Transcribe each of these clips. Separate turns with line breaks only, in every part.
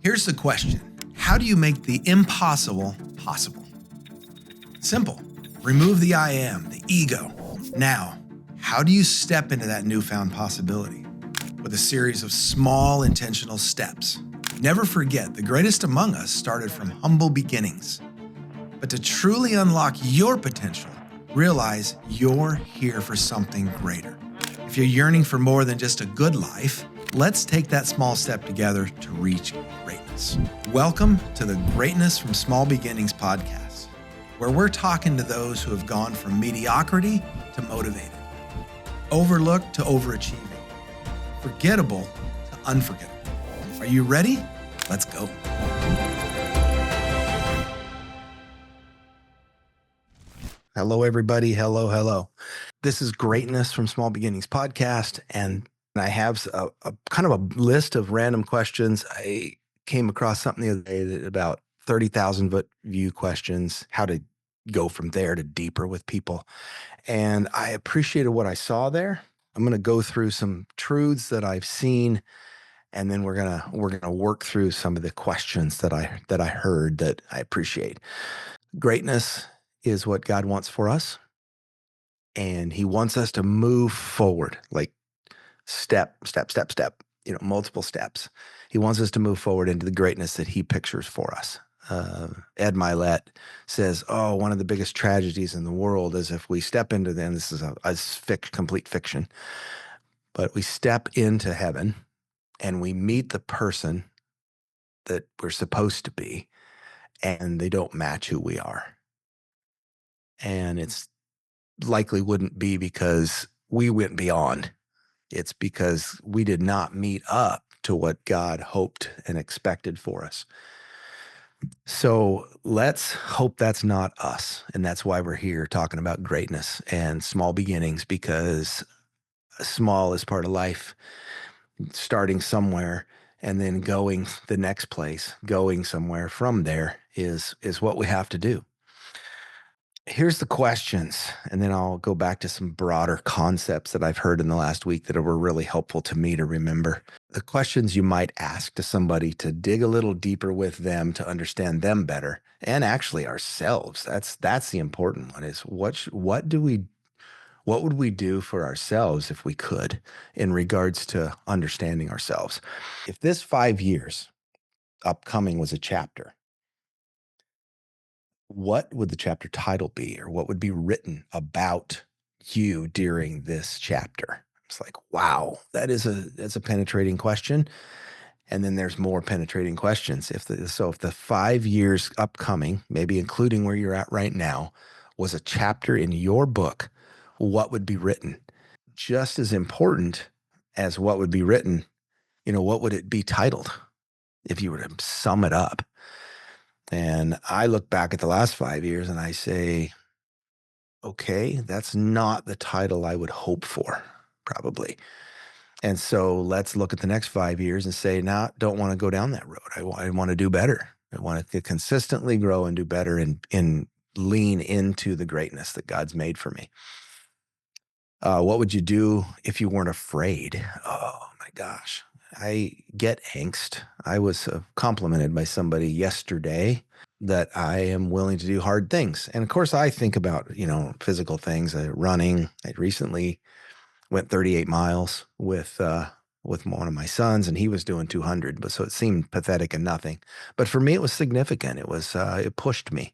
Here's the question. How do you make the impossible possible? Simple. Remove the I am, the ego. Now, how do you step into that newfound possibility? With a series of small intentional steps. Never forget, the greatest among us started from humble beginnings. But to truly unlock your potential, realize you're here for something greater. If you're yearning for more than just a good life, let's take that small step together to reach greatness. Welcome to the Greatness from Small Beginnings podcast, where we're talking to those who have gone from mediocrity to motivated, overlooked to overachieving, forgettable to unforgettable. Are you ready? Let's go. Hello, everybody. Hello. This is Greatness from Small Beginnings podcast, and I have a kind of a list of random questions. I came across something the other day that about 30,000 view questions, how to go from there to deeper with people. And I appreciated what I saw there. I'm going to go through some truths that I've seen, and then we're gonna work through some of the questions that I heard that I appreciate. Greatness is what God wants for us, and He wants us to move forward, like step, multiple steps. He wants us to move forward into the greatness that He pictures for us. Ed Milet says, one of the biggest tragedies in the world is if we step into them, this is complete fiction, but we step into heaven and we meet the person that we're supposed to be, and they don't match who we are. And it's likely wouldn't be because we went beyond. It's because we did not meet up to what God hoped and expected for us. So let's hope that's not us. And that's why we're here talking about greatness and small beginnings, because small is part of life, starting somewhere and then going the next place, going somewhere from there is what we have to do. Here's the questions, and then I'll go back to some broader concepts that I've heard in the last week that were really helpful to me to remember. The questions you might ask to somebody to dig a little deeper with them to understand them better, and actually ourselves. That's the important one, is what would we do for ourselves if we could, in regards to understanding ourselves? If this 5 years upcoming was a chapter, what would the chapter title be, or what would be written about you during this chapter? It's like, wow, that's a penetrating question. And then there's more penetrating questions. If the 5 years upcoming, maybe including where you're at right now, was a chapter in your book, what would be written? Just as important as what would be written, what would it be titled if you were to sum it up? And I look back at the last 5 years and I say, okay, that's not the title I would hope for, probably. And so let's look at the next 5 years and say, don't want to go down that road. I want to do better. I want to consistently grow and do better and lean into the greatness that God's made for me. What would you do if you weren't afraid? Oh my gosh. I get angst. I was complimented by somebody yesterday that I am willing to do hard things. And of course, I think about, physical things, running. I recently went 38 miles with one of my sons, and he was doing 200. But so it seemed pathetic and nothing. But for me, it was significant. It pushed me.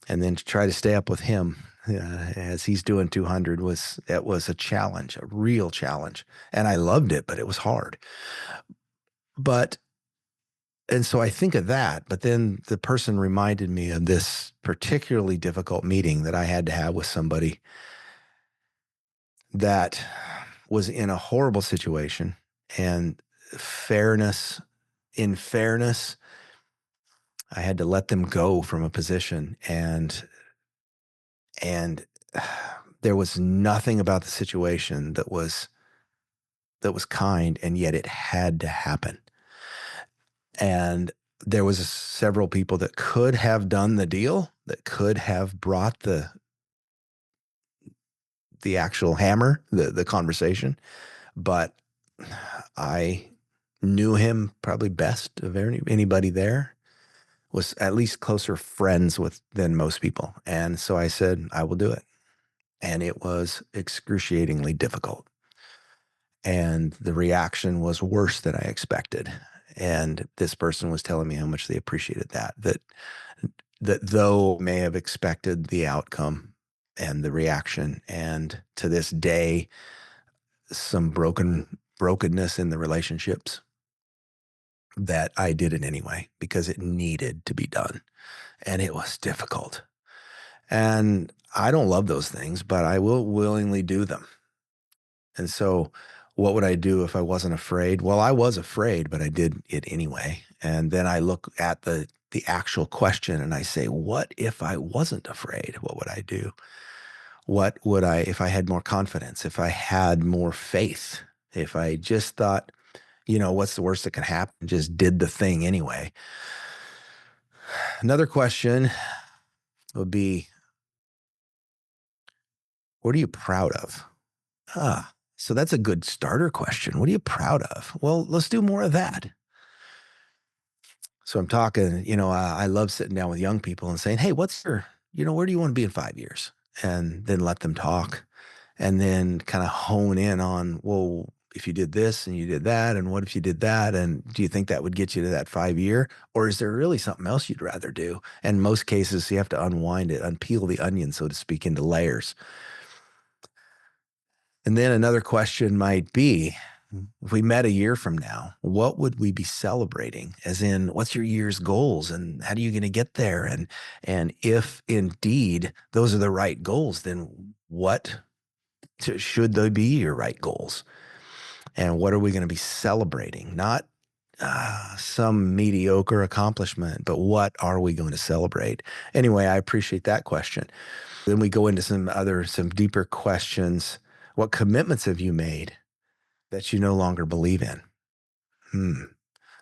And then to try to stay up with him as he's doing 200 was a challenge, a real challenge. And I loved it, but it was hard. And so I think of that, but then the person reminded me of this particularly difficult meeting that I had to have with somebody that was in a horrible situation. And in fairness, I had to let them go from a position, and there was nothing about the situation that was kind, and yet it had to happen. And there was several people that could have done the deal, that could have brought the actual hammer, the conversation. But I knew him probably best of anybody there, was at least closer friends with than most people. And so I said, I will do it. And it was excruciatingly difficult. And the reaction was worse than I expected. And this person was telling me how much they appreciated that though may have expected the outcome and the reaction, and to this day, some brokenness in the relationships, that I did it anyway because it needed to be done and it was difficult. And I don't love those things, but I will willingly do them. And so, what would I do if I wasn't afraid? Well, I was afraid, but I did it anyway. And then I look at the actual question and I say, what if I wasn't afraid? What would I do? What would I, if I had more confidence, if I had more faith, if I just thought, what's the worst that can happen? Just did the thing anyway. Another question would be, what are you proud of? So that's a good starter question. What are you proud of? Well, let's do more of that. So I'm talking, I love sitting down with young people and saying, hey, where do you want to be in 5 years? And then let them talk and then kind of hone in on, well, if you did this and you did that, and what if you did that? And do you think that would get you to that 5 year? Or is there really something else you'd rather do? And most cases, you have to unwind it, unpeel the onion, so to speak, into layers. And then another question might be, if we met a year from now, what would we be celebrating? As in, what's your year's goals and how are you going to get there? And if indeed those are the right goals, then what should they be your right goals? And what are we going to be celebrating? Not some mediocre accomplishment, but what are we going to celebrate? Anyway, I appreciate that question. Then we go into some deeper questions. What commitments have you made that you no longer believe in? Hmm.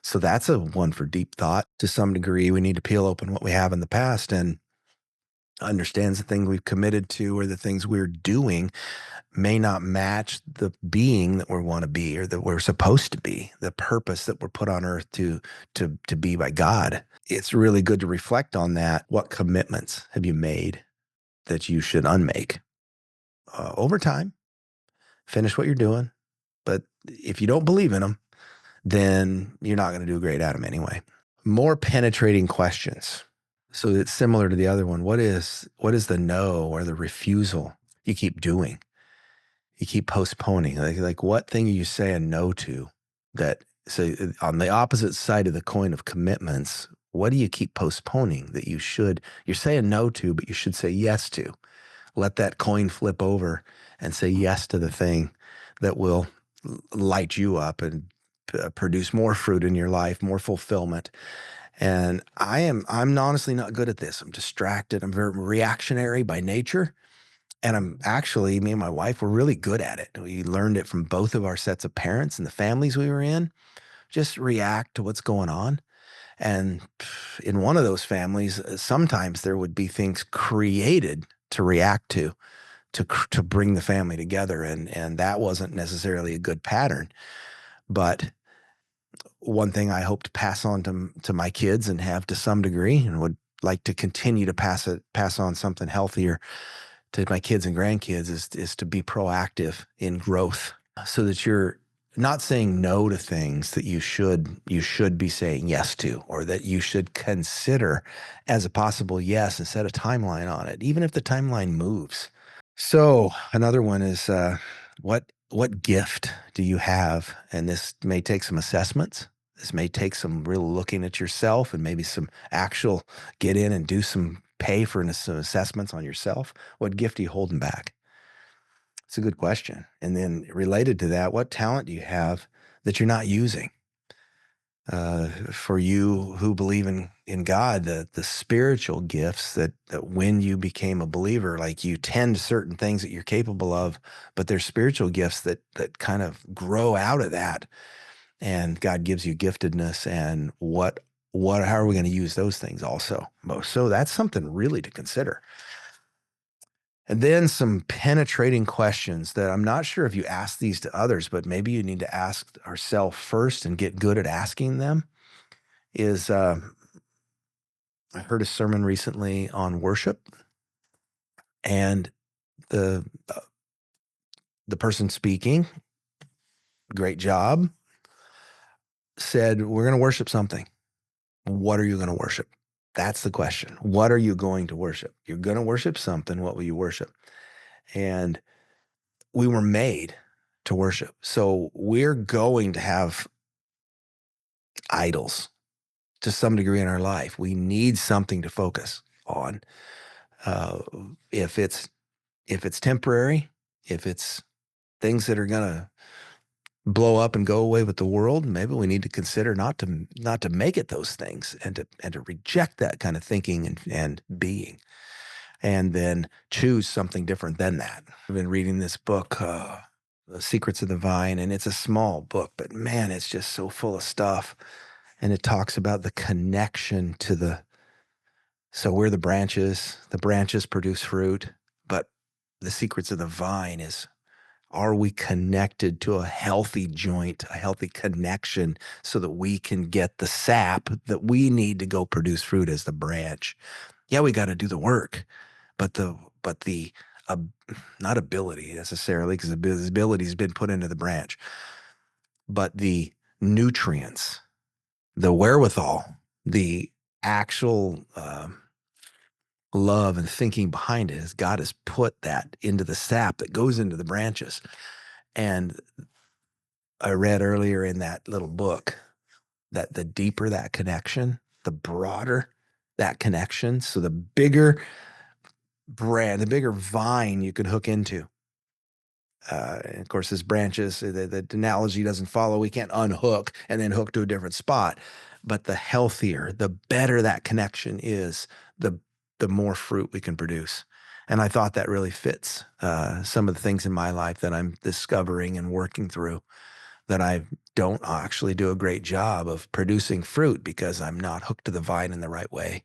So that's a one for deep thought. To some degree, we need to peel open what we have in the past and understands the things we've committed to or the things we're doing may not match the being that we want to be or that we're supposed to be, the purpose that we're put on earth to be by God. It's really good to reflect on that. What commitments have you made that you should unmake? Over time, finish what you're doing. But if you don't believe in them, then you're not going to do great at them anyway. More penetrating questions. So it's similar to the other one. What is the no or the refusal you keep doing? You keep postponing. Like what thing are you saying no to? That so on the opposite side of the coin of commitments, what do you keep postponing that you're saying no to, but you should say yes to? Let that coin flip over and say yes to the thing that will light you up and produce more fruit in your life, more fulfillment. And I'm honestly not good at this. I'm distracted. I'm very reactionary by nature. And me and my wife were really good at it. We learned it from both of our sets of parents and the families we were in. Just react to what's going on. And in one of those families, sometimes there would be things created to react to bring the family together. And that wasn't necessarily a good pattern. But one thing I hope to pass on to my kids and have to some degree, and would like to continue to pass on something healthier to my kids and grandkids, is to be proactive in growth so that you're not saying no to things that you should be saying yes to, or that you should consider as a possible yes and set a timeline on it, even if the timeline moves. So another one is what gift do you have? And this may take some assessments. This may take some real looking at yourself and maybe some actual get in and do some pay for some assessments on yourself. What gift are you holding back? It's a good question. And then related to that, what talent do you have that you're not using? For you who believe in God, the spiritual gifts that when you became a believer, like you tend to certain things that you're capable of, but there's spiritual gifts that kind of grow out of that, and God gives you giftedness, and how are we going to use those things also? So that's something really to consider. And then some penetrating questions that I'm not sure if you ask these to others, but maybe you need to ask ourselves first and get good at asking them is, I heard a sermon recently on worship, and the uh, the person speaking, great job, said, "We're going to worship something. What are you going to worship?" That's the question. What are you going to worship? You're going to worship something. What will you worship? And we were made to worship. So we're going to have idols to some degree in our life. We need something to focus on. Uh, if it's temporary, if it's things that are going to blow up and go away with the world, maybe we need to consider not to make it those things, and to reject that kind of thinking and being, and then choose something different than that. I've been reading this book, The Secrets of the Vine, and it's a small book, but man, it's just so full of stuff. And it talks about the connection to so we're the branches produce fruit, but the secrets of the vine is, are we connected to a healthy joint, a healthy connection so that we can get the sap that we need to go produce fruit as the branch? Yeah, we got to do the work, but the uh, not ability necessarily, because the ability has been put into the branch, but the nutrients, the wherewithal, the actual love and thinking behind it is God has put that into the sap that goes into the branches. And I read earlier in that little book that the deeper that connection, the broader that connection. So the bigger the bigger vine you could hook into. And of course, as branches, the analogy doesn't follow. We can't unhook and then hook to a different spot. But the healthier, the better that connection is, the the more fruit we can produce. And I thought that really fits some of the things in my life that I'm discovering and working through, that I don't actually do a great job of producing fruit because I'm not hooked to the vine in the right way.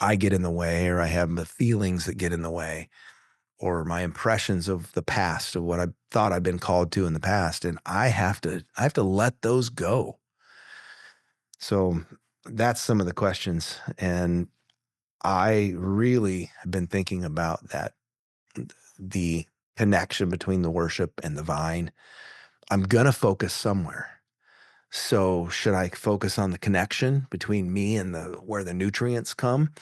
I get in the way, or I have the feelings that get in the way, or my impressions of the past, of what I thought I've been called to in the past, and I have to let those go. So that's some of the questions, and I really have been thinking about that, the connection between the worship and the vine. I'm gonna focus somewhere. So should I focus on the connection between me and the where the nutrients come?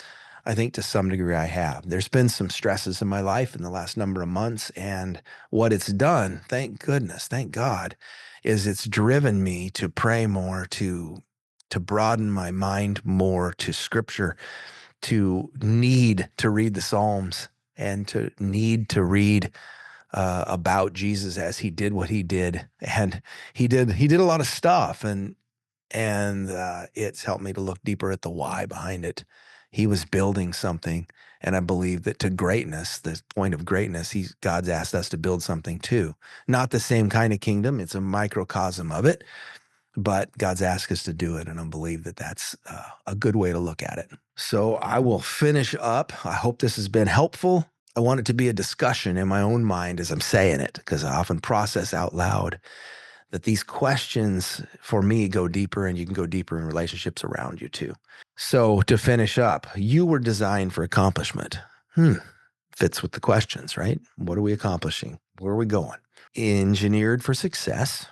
I think to some degree I have. There's been some stresses in my life in the last number of months, and what it's done, thank goodness, thank God, is it's driven me to pray more, to broaden my mind more to scripture, to need to read the Psalms, and to need to read about Jesus as he did what he did. And he did a lot of stuff, and it's helped me to look deeper at the why behind it. He was building something, and I believe that to greatness, the point of greatness, God's asked us to build something too. Not the same kind of kingdom; it's a microcosm of it, but God's asked us to do it, and I believe that that's a good way to look at it. So I will finish up. I hope this has been helpful. I want it to be a discussion in my own mind as I'm saying it, because I often process out loud that these questions for me go deeper, and you can go deeper in relationships around you too. So to finish up, you were designed for accomplishment. Fits with the questions, right? What are we accomplishing? Where are we going? Engineered for success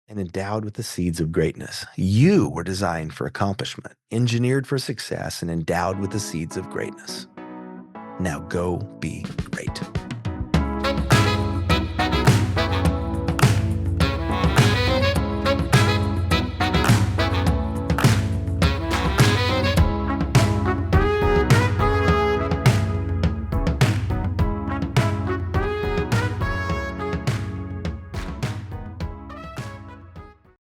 and endowed with the seeds of greatness. You were designed for accomplishment, engineered for success, and endowed with the seeds of greatness. Now go be great.